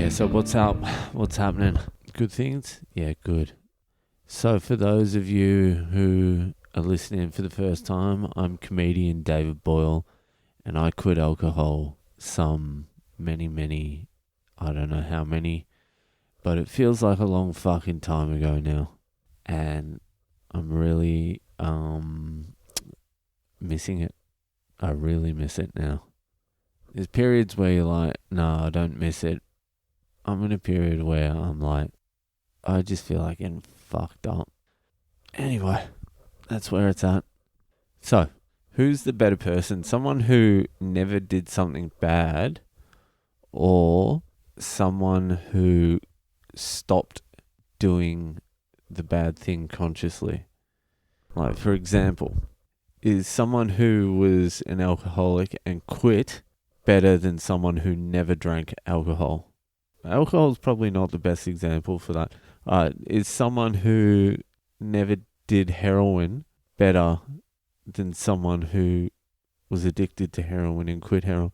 Yeah, so what's up? What's happening? Good things? Yeah, good. So for those of you who are listening for the first time, I'm comedian David Boyle, and I quit alcohol many, I don't know how many, but it feels like a long fucking time ago now. And I'm really missing it. I really miss it now. There's periods where you're like, no, I don't miss it. I'm in a period where I'm like, I just feel like getting fucked up. Anyway, that's where it's at. So, who's the better person? Someone who never did something bad, or someone who stopped doing the bad thing consciously? Like, for example, is someone who was an alcoholic and quit better than someone who never drank alcohol? Alcohol is probably not the best example for that. Is someone who never did heroin better than someone who was addicted to heroin and quit heroin?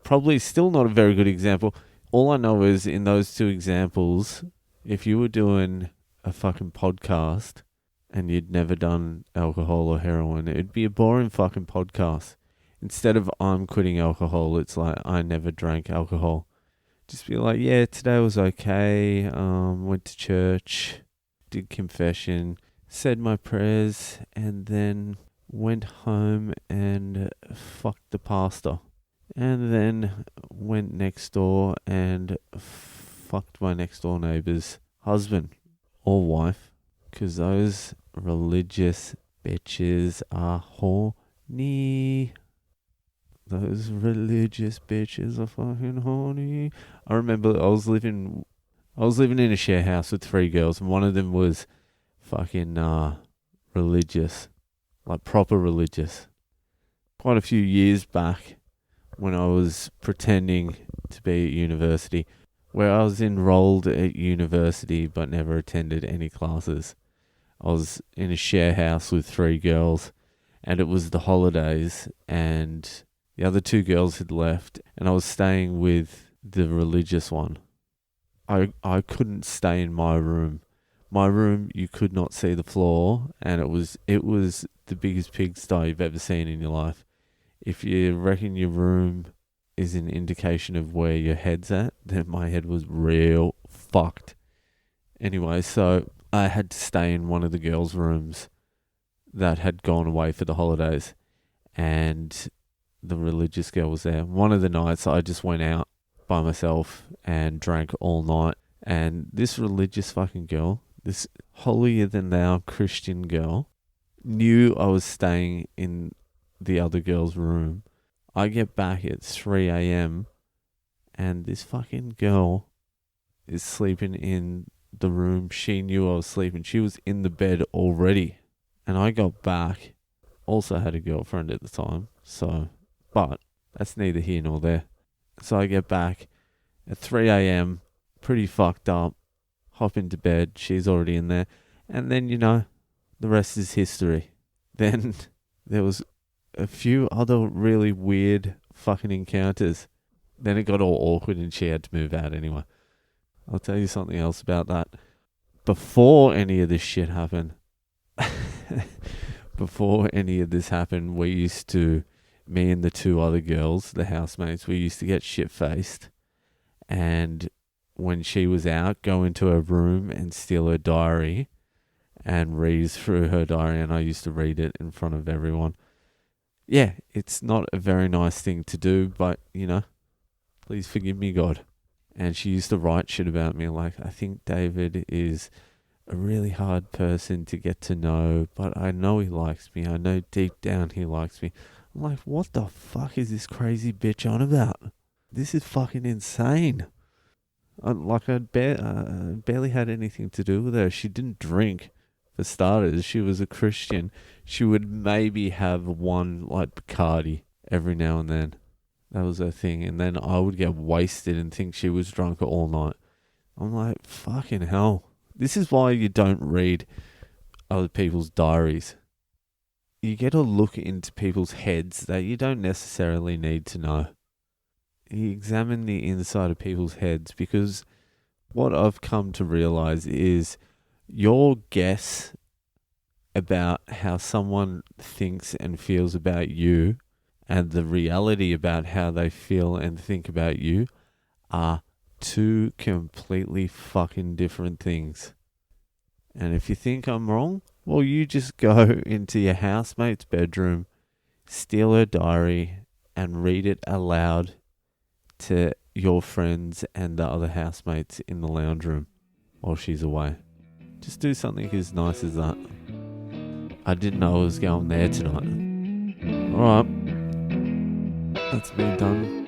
Probably still not a very good example. All I know is in those two examples, if you were doing a fucking podcast and you'd never done alcohol or heroin, it'd be a boring fucking podcast. Instead of I'm quitting alcohol, it's like I never drank alcohol. Just be like, yeah, today was okay. Went to church, did confession, said my prayers, and then went home and fucked the pastor. And then went next door and fucked my next door neighbour's husband or wife. Because those religious bitches are horny. Those religious bitches are fucking horny. I remember I was living in a share house with 3 girls, and one of them was fucking religious, like proper religious. Quite a few years back, when I was pretending to be at university, where I was enrolled at university but never attended any classes. I was in a share house with 3 girls, and it was the holidays, and the other 2 girls had left, and I was staying with the religious one. I couldn't stay in my room. My room, you could not see the floor, and it was the biggest pigsty you've ever seen in your life. If you reckon your room is an indication of where your head's at, then my head was real fucked. Anyway, so I had to stay in one of the girls' rooms that had gone away for the holidays, and the religious girl was there. One of the nights I just went out by myself and drank all night, and this religious fucking girl, this holier than thou Christian girl, knew I was staying in the other girl's room. I get back at 3 a.m. and this fucking girl is sleeping in the room. She knew I was sleeping. She was in the bed already. And I got back, also had a girlfriend at the time, but that's neither here nor there. So I get back at 3 a.m, pretty fucked up, hop into bed, she's already in there, and then, the rest is history. Then there was a few other really weird fucking encounters. Then it got all awkward and she had to move out anyway. I'll tell you something else about that. Before any of this shit happened, me and the 2 other girls, the housemates, we used to get shit-faced. And when she was out, go into her room and steal her diary and read through her diary. And I used to read it in front of everyone. Yeah, it's not a very nice thing to do, but, please forgive me, God. And she used to write shit about me like, I think David is a really hard person to get to know, but I know he likes me. I know deep down he likes me. I'm like, what the fuck is this crazy bitch on about? This is fucking insane. I barely had anything to do with her. She didn't drink, for starters. She was a Christian. She would maybe have one, like, Bacardi every now and then. That was her thing. And then I would get wasted and think she was drunk all night. I'm like, fucking hell. This is why you don't read other people's diaries. You get a look into people's heads that you don't necessarily need to know. he examined the inside of people's heads, because what I've come to realize is your guess about how someone thinks and feels about you and the reality about how they feel and think about you are two completely fucking different things. And if you think I'm wrong, well, you just go into your housemate's bedroom, steal her diary, and read it aloud to your friends and the other housemates in the lounge room while she's away. Just do something as nice as that. I didn't know I was going there tonight. Alright, that's me done.